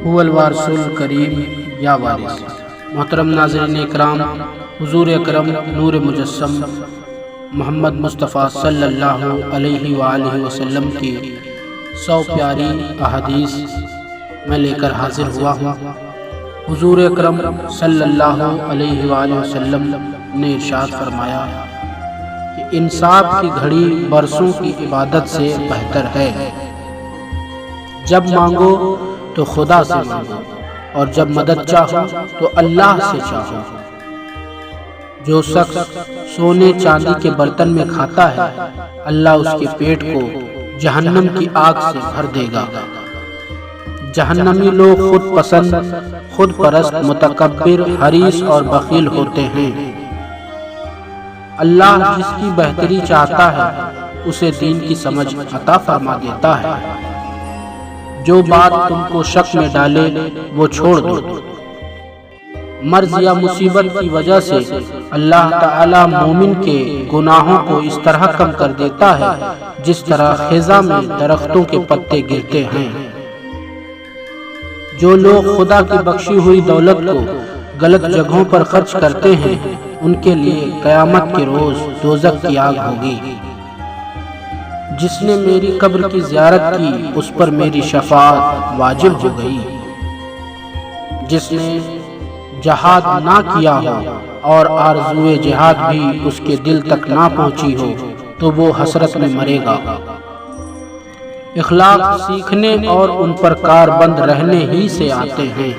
هو الوارث الکریم یا وارث۔ محترم ناظرین اکرام، حضور اکرم نور مجسم محمد مصطفیٰ صلی اللہ علیہ وآلہ وسلم کی 100 پیاری احادیث میں لے کر حاضر ہوا ہوں۔ حضور اکرم صلی اللہ علیہ وآلہ وسلم نے ارشاد فرمایا کہ انصاف کی گھڑی برسوں کی عبادت سے بہتر ہے۔ جب مانگو تو خدا سے مانگو، اور جب مدد چاہو تو اللہ سے چاہو۔ جو شخص سونے چاندی کے برتن میں کھاتا ہے، اللہ اس کے پیٹ کو جہنم کی آگ سے بھر دے گا۔ جہنمی لوگ خود پسند، خود پرست، متکبر، حریص اور بخیل ہوتے ہیں۔ اللہ جس کی بہتری چاہتا ہے اسے دین کی سمجھ عطا فرما دیتا ہے۔ جو بات تم کو شک میں ڈالے وہ چھوڑ دو۔ مرض یا مصیبت کی وجہ سے اللہ تعالی مومن کے گناہوں کو اس طرح کم کر دیتا ہے جس طرح خزاں میں درختوں کے پتے گرتے ہیں۔ جو لوگ خدا کی بخشی ہوئی دولت کو غلط جگہوں پر خرچ کرتے ہیں ان کے لیے قیامت کے روز دوزخ کی آگ ہوگی۔ جس نے میری قبر کی زیارت کی اس پر میری شفاعت واجب ہو گئی۔ جس نے جہاد نہ کیا ہو اور آرزوئے جہاد بھی اس کے دل تک نہ پہنچی ہو تو وہ حسرت میں مرے گا۔ اخلاق سیکھنے اور ان پر کاربند رہنے ہی سے آتے ہیں۔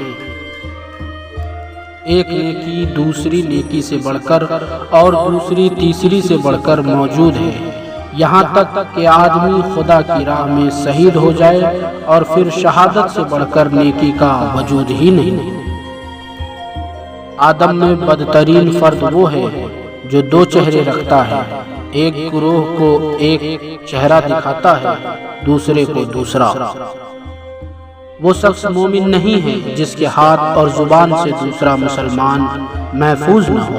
ایک نیکی دوسری نیکی سے بڑھ کر اور دوسری تیسری سے بڑھ کر موجود ہے، یہاں تک کہ آدمی خدا کی راہ میں شہید ہو جائے اور پھر شہادت سے بڑھ کر نیکی کا وجود ہی نہیں۔ آدم میں بدترین فرد وہ ہے جو 2 چہرے رکھتا ہے، ایک گروہ کو ایک چہرہ دکھاتا ہے، دوسرے کو دوسرا۔ وہ شخص مومن نہیں ہے جس کے ہاتھ اور زبان سے دوسرا مسلمان محفوظ نہ ہو۔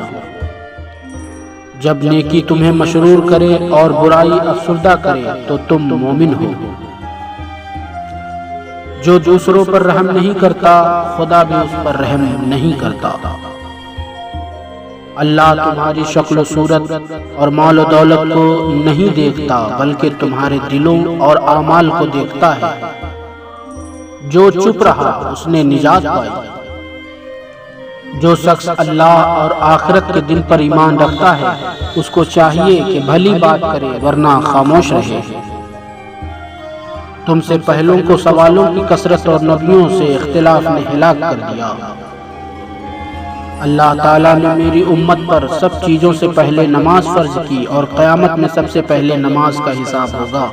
جب نیکی تمہیں مسرور کرے اور برائی افسردہ کرے تو تم مومن ہو۔ جو دوسروں پر رحم نہیں کرتا خدا بھی اس پر رحم نہیں کرتا۔ اللہ تمہاری شکل و صورت اور مال و دولت کو نہیں دیکھتا بلکہ تمہارے دلوں اور اعمال کو دیکھتا ہے۔ جو چپ رہا اس نے نجات پائی۔ جو شخص اللہ اور آخرت کے دن پر ایمان رکھتا ہے اس کو چاہیے کہ بھلی بات کرے ورنہ خاموش رہے۔ تم سے پہلوں کو سوالوں کی کثرت اور نبیوں سے اختلاف نے ہلاک کر دیا۔ اللہ تعالیٰ نے میری امت پر سب چیزوں سے پہلے نماز فرض کی اور قیامت میں سب سے پہلے نماز کا حساب ہوگا۔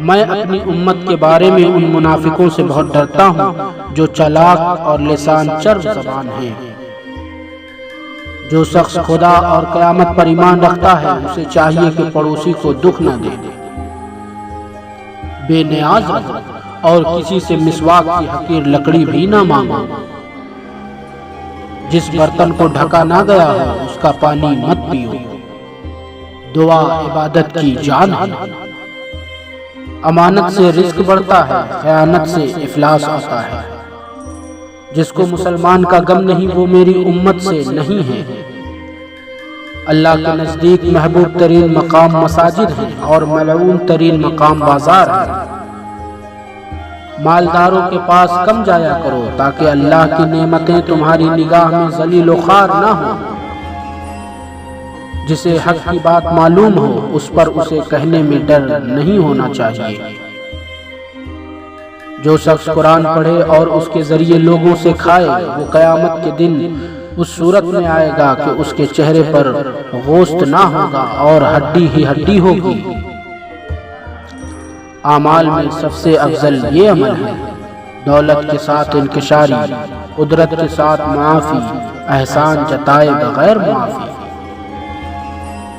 میں اپنی امت کے بارے میں ان منافقوں سے بہت ڈرتا ہوں جو چالاک اور لسان چرب زبان ہیں۔ جو شخص خدا اور قیامت پر ایمان رکھتا ہے اسے چاہیے کہ پڑوسی کو دکھ نہ دے، بے نیاز رہو اور کسی سے مسواک کی حقیر لکڑی بھی نہ مانگو۔ جس برتن کو ڈھکا نہ گیا ہے اس کا پانی مت پیو۔ دعا عبادت کی جان ہے۔ امانت سے رزق بڑھتا ہے، خیانت سے افلاس آتا ہے۔ جس کو مسلمان کا غم نہیں وہ میری امت سے نہیں ہے۔ اللہ کے نزدیک محبوب ترین مقام مساجد ہیں اور ملعون ترین مقام بازار ہے۔ مالداروں کے پاس کم جایا کرو تاکہ اللہ کی نعمتیں تمہاری نگاہ میں ذلیل و خوار نہ ہوں۔ جسے حق کی بات معلوم ہو اس پر اسے کہنے میں ڈر نہیں ہونا چاہیے۔ جو شخص قرآن پڑھے اور اس کے ذریعے لوگوں سے کھائے وہ قیامت کے دن اس صورت میں آئے گا کہ اس کے چہرے پر گوشت نہ ہوگا اور ہڈی ہی ہڈی ہوگی۔ اعمال میں سب سے افضل یہ عمل ہے، دولت کے ساتھ انکشاری، قدرت کے ساتھ معافی، احسان جتائے بغیر معافی۔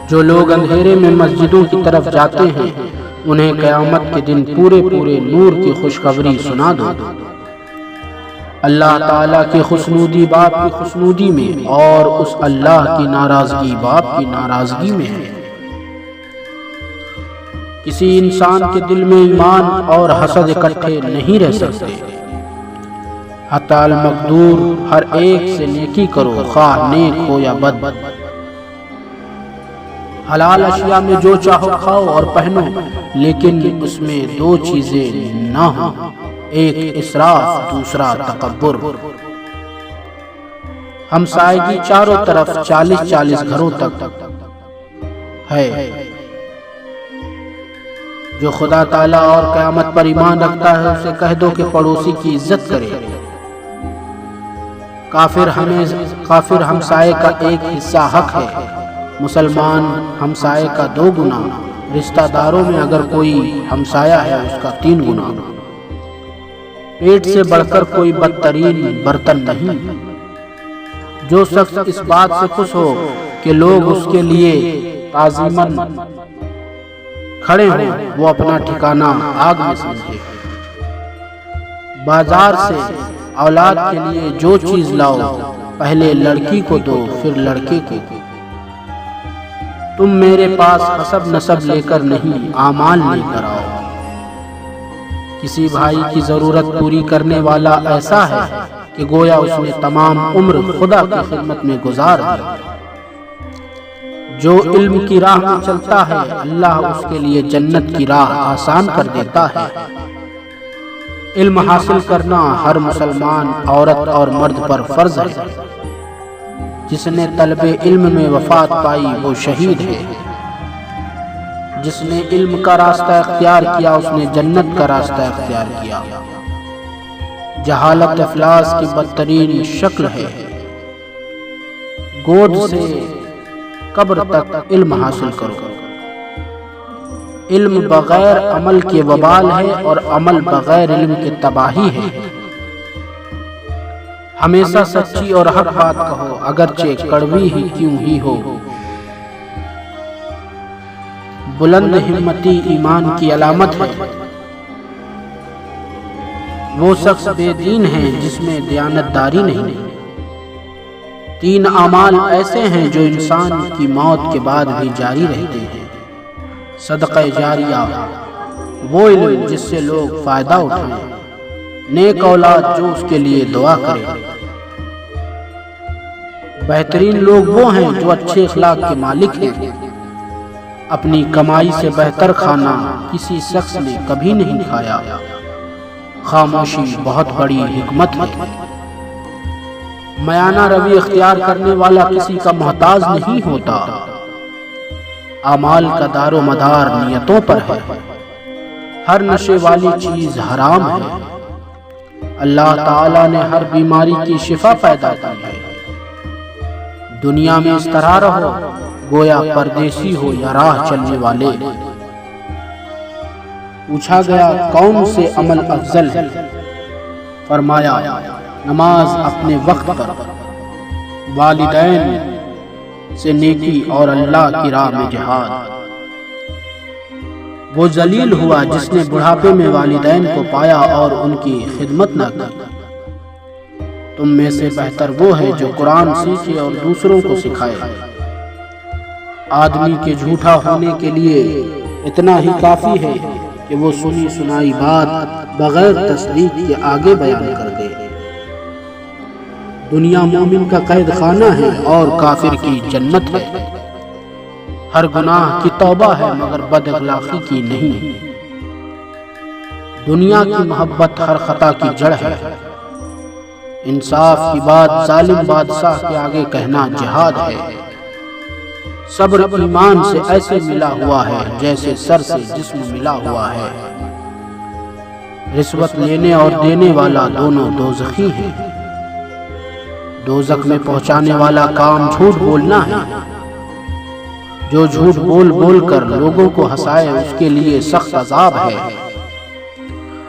جو لوگ اندھیرے میں مسجدوں کی طرف جاتے ہیں انہیں قیامت کے دن پورے نور کی خوشخبری سنا دو۔ اللہ تعالیٰ کی خوشنودی باپ کی خوشنودی میں اور اس اللہ کی ناراضگی باپ کی ناراضگی میں ہے۔ کسی انسان کے دل میں ایمان اور حسد اکٹھے نہیں رہ سکتے۔ حتی المقدور ہر ایک سے نیکی کرو، خواہ نیک ہو یا بد۔ حلال اشیاء میں جو چاہو کھاؤ اور پہنو، لیکن اس میں دو چیزیں نہ ہوں، ایک اسراف، دوسرا تکبر۔ ہمسائیگی چاروں طرف 40 گھروں تک ہے۔ جو خدا تعالیٰ اور قیامت پر ایمان رکھتا ہے اسے کہہ دو کہ پڑوسی کی عزت کرے۔ کافر ہمسائے کا ایک حصہ حق ہے، مسلمان ہمسائے کا 2 گنا، رشتہ داروں میں اگر کوئی ہمسایہ ہے اس کا 3 گنا۔ پیٹ سے بڑھ کر کوئی بدترین برتن نہیں۔ جو شخص اس بات سے خوش ہو کہ لوگ اس کے لیے تعظیماً کھڑے ہوں، وہ اپنا ٹھکانہ آگ میں سمجھے۔ بازار سے اولاد کے لیے جو چیز لاؤ، پہلے لڑکی کو دو پھر لڑکے کو۔ تم میرے پاس حسب نسب لے کر نہیں، اعمال لے کر آؤ۔ کسی بھائی کی ضرورت پوری کرنے والا ایسا ہے کہ گویا اس نے تمام عمر خدا کی خدمت میں گزار دی۔ جو علم کی راہ میں چلتا ہے اللہ اس کے لیے جنت کی راہ آسان کر دیتا ہے۔ علم حاصل کرنا ہر مسلمان عورت اور مرد پر فرض ہے۔ جس نے طلب علم میں وفات پائی وہ شہید ہے۔ جس نے علم کا راستہ اختیار کیا اس نے جنت کا راستہ اختیار کیا۔ جہالت افلاس کی بدترین شکل ہے۔ گود سے قبر تک علم حاصل کرو۔ علم بغیر عمل کے وبال ہے اور عمل بغیر علم کے تباہی ہے۔ ہمیشہ سچی اور حق بات کہو، اگرچہ کڑوی ہی کیوں ہی ہو۔ بلند ہمتی ایمان کی علامت ہے۔ وہ شخص بے دین ہے جس میں دیانتداری نہیں۔ 3 اعمال ایسے ہیں جو انسان کی موت کے بعد بھی جاری رہتے ہیں۔ صدقہ جاریہ، وہ علم جس سے لوگ فائدہ اٹھائیں۔ نیک اولاد جو اس کے لیے دعا کرے۔ بہترین لوگ وہ ہیں جو اچھے اخلاق کے مالک ہیں۔ اپنی کمائی سے بہتر کھانا کسی شخص نے کبھی نہیں کھایا۔ خاموشی بہت بڑی حکمت ہے۔ میانہ روی اختیار کرنے والا کسی کا محتاج نہیں ہوتا۔ اعمال کا دار و مدار نیتوں پر ہے۔ ہر نشے والی چیز حرام ہے۔ اللہ تعالیٰ نے ہر بیماری کی شفا پیدا کی ہے۔ دنیا میں اس طرح رہو گویا پردیسی ہو یا راہ چلنے والے۔ پوچھا گیا کون سے عمل افضل ہے؟ فرمایا نماز اپنے وقت پر، والدین سے نیکی اور اللہ کی راہ میں جہاد۔ وہ ذلیل ہوا جس نے بڑھاپے میں والدین کو پایا اور ان کی خدمت نہ کی۔ تم میں سے بہتر وہ ہے جو قرآن سیکھے اور دوسروں کو سکھائے۔ آدمی کے جھوٹا ہونے کے لیے اتنا ہی کافی ہے کہ وہ سنی سنائی بات بغیر تصدیق کے آگے بیان کر دے۔ دنیا مومن کا قید خانہ ہے اور کافر کی جنت ہے۔ ہر گناہ کی توبہ ہے مگر بد اخلاقی کی نہیں۔ دنیا کی محبت ہر خطا کی جڑ ہے۔ انصاف کی بات ظالم بادشاہ کے آگے کہنا جہاد ہے۔ صبر ایمان سے ایسے ملا ہوا ہے جیسے سر سے جسم ملا ہوا ہے۔ رشوت لینے اور دینے والا دونوں دوزخی ہیں۔ دوزخ میں پہنچانے والا کام جھوٹ بولنا ہے۔ جو جھوٹ بول بول کر لوگوں کو ہنسائے اس کے لیے سخت عذاب ہے۔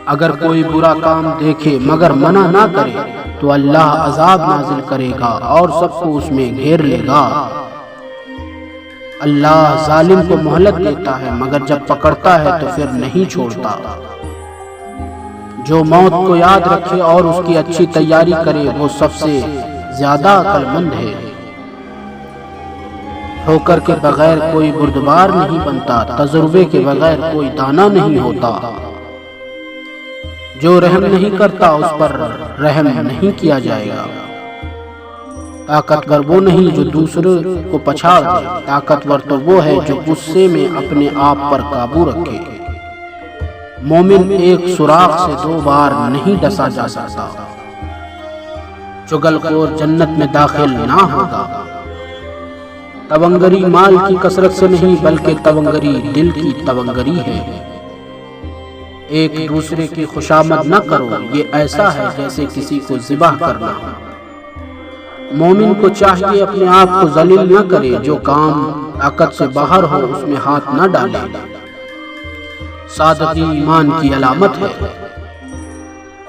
اگر کوئی برا کام دیکھے مگر منع نہ کرے تو اللہ عذاب نازل کرے گا اور سب کو اس میں گھیر لے گا۔ اللہ ظالم کو مہلت دیتا ہے مگر جب پکڑتا ہے تو پھر نہیں چھوڑتا۔ جو موت کو یاد رکھے اور اس کی اچھی تیاری کرے وہ سب سے زیادہ عقل مند ہے۔ ٹھوکر کے بغیر کوئی بردبار نہیں بنتا، تجربے کے بغیر کوئی دانا نہیں ہوتا۔ جو رحم نہیں کرتا اس پر رحم نہیں کیا جائے گا۔ طاقتور وہ نہیں جو دوسرے کو پچھاڑ دے، طاقتور تو وہ ہے جو غصے میں اپنے آپ پر قابو رکھے۔ مومن ایک سوراخ سے 2 بار نہیں ڈسا جا سکتا۔ چغل خور جنت میں داخل نہ ہوگا۔ تونگری مال کی کثرت سے نہیں بلکہ تونگری دل کی تونگری ہے۔ ایک دوسرے کی خوشامد نہ کرو، یہ ایسا ہے جیسے کسی کو ذبح کرنا۔ مومن کو چاہیے اپنے آپ کو ذلیل نہ کرے، جو کام طاقت سے باہر ہو اس میں ہاتھ نہ ڈالے۔ سادگی ایمان کی علامت ہے۔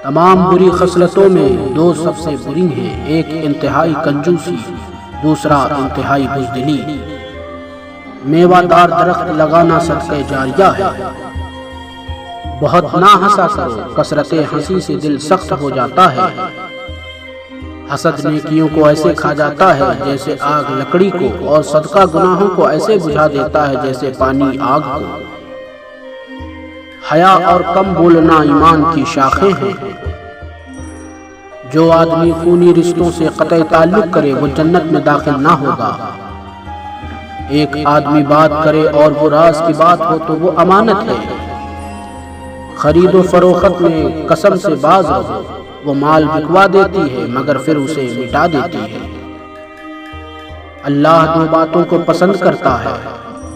تمام بری خصلتوں میں 2 سب سے بری ہیں، ایک انتہائی کنجوسی، دوسرا انتہائی بزدلی۔ میوہ دار درخت لگانا صدقہ جاریہ ہے۔ بہت نہ ہنسا کرو، کثرت ہنسی سے دل سخت ہو جاتا ہے۔ حسد نیکیوں کو ایسے کھا جاتا ہے جیسے آگ لکڑی کو، اور صدقہ گناہوں کو ایسے بجھا دیتا ہے جیسے پانی آگ کو۔ حیا اور کم بولنا ایمان کی شاخیں ہیں۔ جو آدمی خونی رشتوں سے قطع تعلق کرے وہ جنت میں داخل نہ ہوگا۔ ایک آدمی بات کرے اور وہ راز کی بات ہو تو وہ امانت ہے۔ خرید و فروخت میں قسم سے باز رہو، وہ مال بکوا دیتی ہے مگر پھر اسے مٹا دیتی ہے۔ اللہ 2 باتوں کو پسند کرتا ہے،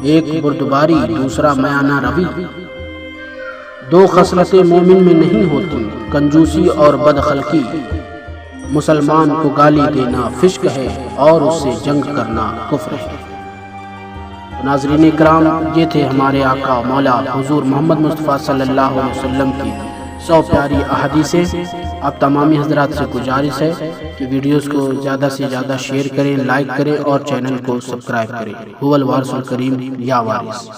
ایک بردباری، دوسرا میانہ روی۔ 2 خصلتیں مومن میں نہیں ہوتی، کنجوسی اور بدخلقی۔ مسلمان کو گالی دینا فسق ہے اور اس سے جنگ کرنا کفر ہے۔ ناظرین اکرام، یہ تھے ہمارے آقا مولا حضور محمد مصطفیٰ صلی اللہ علیہ وسلم کی 100 پیاری احادیثیں۔ آپ تمامی حضرات سے گزارش ہے کہ ویڈیوز کو زیادہ سے زیادہ شیئر کریں، لائک کریں اور چینل کو سبسکرائب کریں۔ هو الوارث الکریم یا وارث۔